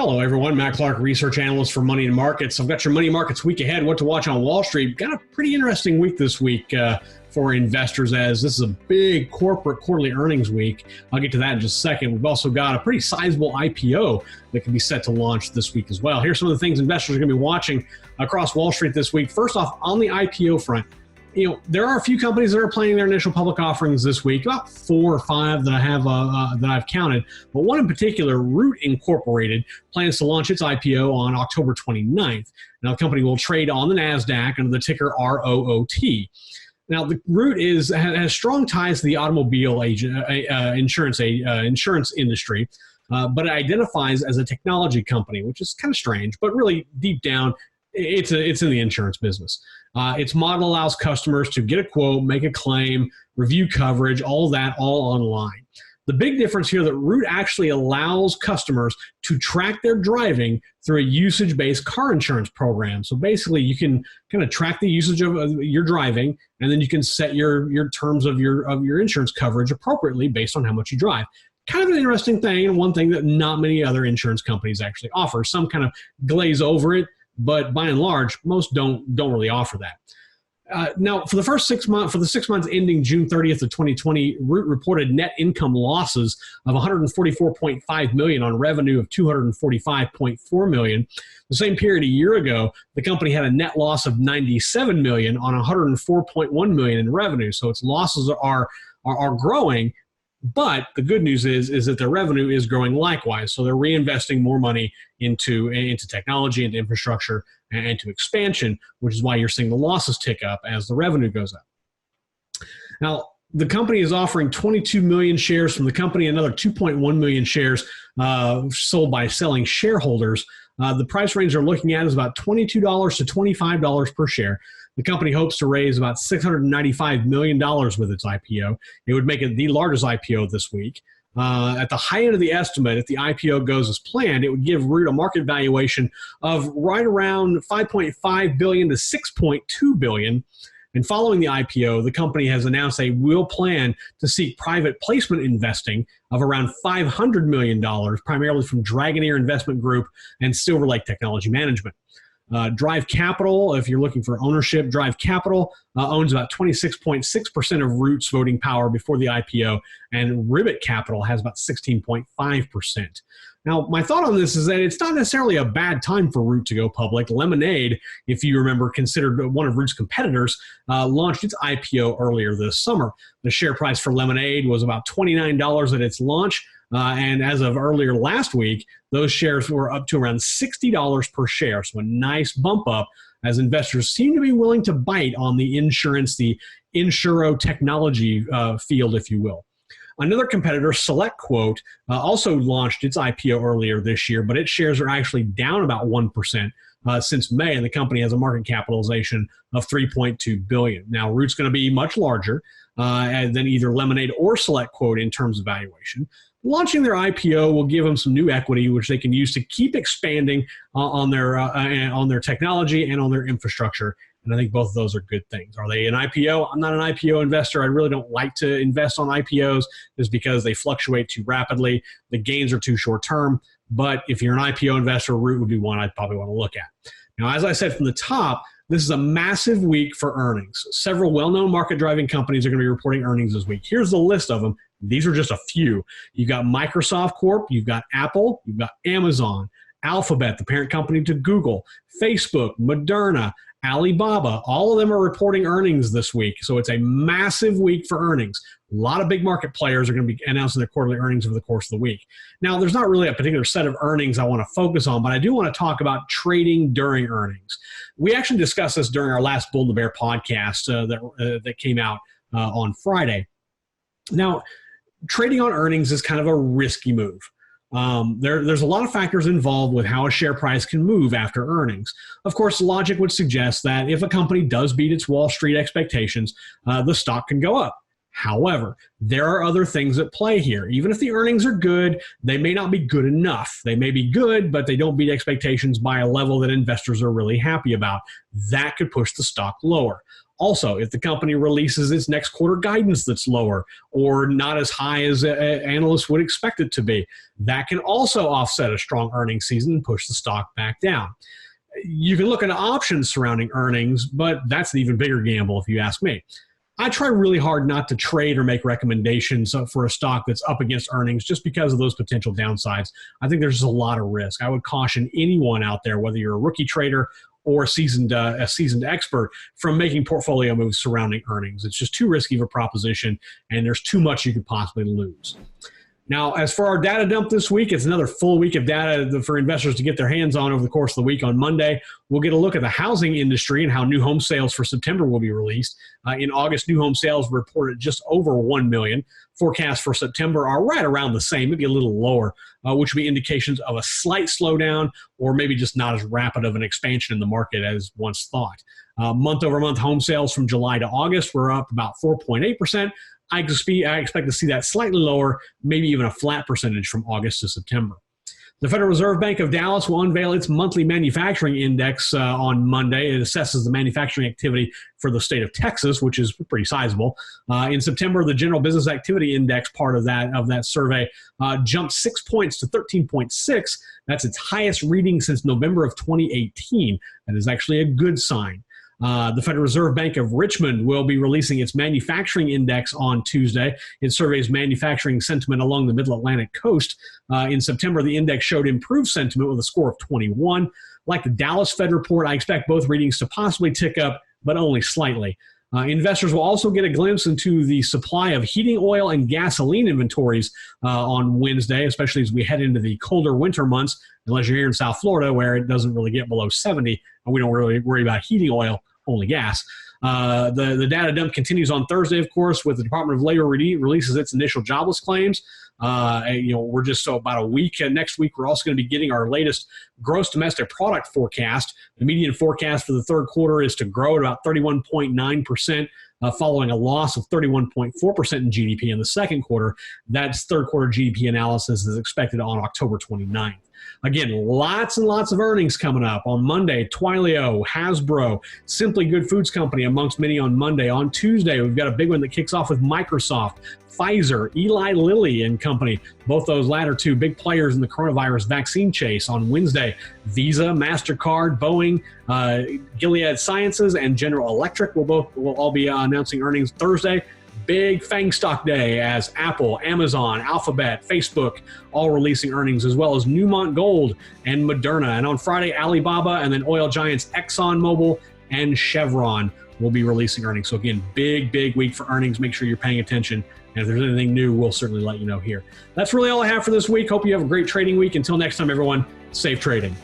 Hello, everyone. Matt Clark, research analyst for Money and Markets. I've got your Money Markets week ahead, what to watch on Wall Street. Got a pretty interesting week this week for investors, as this is a big corporate quarterly earnings week. I'll get to that in just a second. We've also got a pretty sizable IPO that can be set to launch this week as well. Here's some of the things investors are going to be watching across Wall Street this week. First off, on the IPO front, there are a few companies that are planning their initial public offerings this week, about 4 or 5 that I have that I've counted. But one in particular, Root Incorporated, plans to launch its IPO on October 29th. Now, the company will trade on the NASDAQ under the ticker ROOT. Now, the Root has strong ties to the automobile insurance industry, but it identifies as a technology company, which is kind of strange, but really deep down, it's in the insurance business. Its model allows customers to get a quote, make a claim, review coverage, all that, all online. The big difference here that Root actually allows customers to track their driving through a usage-based car insurance program. So basically, you can kind of track the usage of your driving, and then you can set your terms of your insurance coverage appropriately based on how much you drive. Kind of an interesting thing, and one thing that not many other insurance companies actually offer. Some kind of glaze over it, but by and large, most don't really offer that. Now, for the 6 months ending June 30th of 2020, Root reported net income losses of $144.5 million on revenue of $245.4 million. The same period a year ago, the company had a net loss of $97 million on $104.1 million in revenue. So its losses are growing. But the good news is that their revenue is growing likewise. So they're reinvesting more money into technology, into infrastructure, and into expansion, which is why you're seeing the losses tick up as the revenue goes up. Now, the company is offering 22 million shares from the company, another 2.1 million shares sold by selling shareholders. The price range they're looking at is about $22 to $25 per share. The company hopes to raise about $695 million with its IPO. It would make it the largest IPO this week. At the high end of the estimate, if the IPO goes as planned, it would give Root a market valuation of right around $5.5 billion to $6.2 billion. And following the IPO, the company has announced they will plan to seek private placement investing of around $500 million, primarily from Dragoneer Investment Group and Silver Lake Technology Management. Drive Capital, if you're looking for ownership, Drive Capital owns about 26.6% of Root's voting power before the IPO, and Ribbit Capital has about 16.5%. Now, my thought on this is that it's not necessarily a bad time for Root to go public. Lemonade, if you remember, considered one of Root's competitors, launched its IPO earlier this summer. The share price for Lemonade was about $29 at its launch. And as of earlier last week, those shares were up to around $60 per share. So a nice bump up as investors seem to be willing to bite on the insurance, the insuro technology field, if you will. Another competitor, SelectQuote, also launched its IPO earlier this year, but its shares are actually down about 1% since May, and the company has a market capitalization of $3.2 billion. Now, Root's going to be much larger than either Lemonade or SelectQuote in terms of valuation. Launching their IPO will give them some new equity, which they can use to keep expanding on their technology and on their infrastructure. And I think both of those are good things. Are they an IPO? I'm not an IPO investor. I really don't like to invest on IPOs just because they fluctuate too rapidly. The gains are too short term. But if you're an IPO investor, Root would be one I'd probably want to look at. Now, as I said from the top, this is a massive week for earnings. Several well-known market-driving companies are going to be reporting earnings this week. Here's the list of them. These are just a few. You've got Microsoft Corp, you've got Apple, you've got Amazon, Alphabet, the parent company to Google, Facebook, Moderna, Alibaba. All of them are reporting earnings this week. So it's a massive week for earnings. A lot of big market players are going to be announcing their quarterly earnings over the course of the week. Now, there's not really a particular set of earnings I want to focus on, but I do want to talk about trading during earnings. We actually discussed this during our last Bull and the Bear podcast that came out on Friday. Now, trading on earnings is kind of a risky move. There's a lot of factors involved with how a share price can move after earnings. Of course, logic would suggest that if a company does beat its Wall Street expectations, the stock can go up. However, there are other things at play here. Even if the earnings are good, they may not be good enough. They may be good, but they don't beat expectations by a level that investors are really happy about. That could push the stock lower. Also, if the company releases its next quarter guidance that's lower or not as high as analysts would expect it to be, that can also offset a strong earnings season and push the stock back down. You can look at options surrounding earnings, but that's an even bigger gamble if you ask me. I try really hard not to trade or make recommendations for a stock that's up against earnings just because of those potential downsides. I think there's just a lot of risk. I would caution anyone out there, whether you're a rookie trader or a seasoned expert, from making portfolio moves surrounding earnings. It's just too risky of a proposition, and there's too much you could possibly lose. Now, as for our data dump this week, it's another full week of data for investors to get their hands on over the course of the week. On Monday, we'll get a look at the housing industry and how new home sales for September will be released. In August, new home sales reported just over 1 million. Forecasts for September are right around the same, maybe a little lower, which would be indications of a slight slowdown or maybe just not as rapid of an expansion in the market as once thought. Month-over-month home sales from July to August were up about 4.8%. I expect to see that slightly lower, maybe even a flat percentage from August to September. The Federal Reserve Bank of Dallas will unveil its monthly manufacturing index on Monday. It assesses the manufacturing activity for the state of Texas, which is pretty sizable. In September, the General Business Activity Index, part of that survey, jumped 6 points to 13.6. That's its highest reading since November of 2018. That is actually a good sign. The Federal Reserve Bank of Richmond will be releasing its manufacturing index on Tuesday. It surveys manufacturing sentiment along the Middle Atlantic coast. In September, the index showed improved sentiment with a score of 21. Like the Dallas Fed report, I expect both readings to possibly tick up, but only slightly. Investors will also get a glimpse into the supply of heating oil and gasoline inventories on Wednesday, especially as we head into the colder winter months, unless you're here in South Florida where it doesn't really get below 70, and we don't really worry about heating oil, only gas. The data dump continues on Thursday, of course, with the Department of Labor releases its initial jobless claims. We're just about a week. Next week, we're also going to be getting our latest gross domestic product forecast. The median forecast for the third quarter is to grow at about 31.9%, following a loss of 31.4% in GDP in the second quarter. That's third quarter GDP analysis is expected on October 29th. Again, lots and lots of earnings coming up. On Monday, Twilio, Hasbro, Simply Good Foods Company, amongst many on Monday. On Tuesday, we've got a big one that kicks off with Microsoft, Pfizer, Eli Lilly and Company. Both those latter two big players in the coronavirus vaccine chase. On Wednesday, Visa, MasterCard, Boeing, Gilead Sciences, and General Electric will all be announcing earnings Thursday. Big FANG stock day as Apple, Amazon, Alphabet, Facebook all releasing earnings, as well as Newmont Gold and Moderna. And on Friday, Alibaba and then oil giants ExxonMobil and Chevron will be releasing earnings. So again, big week for earnings. Make sure you're paying attention. And if there's anything new, we'll certainly let you know here. That's really all I have for this week. Hope you have a great trading week. Until next time, everyone, safe trading.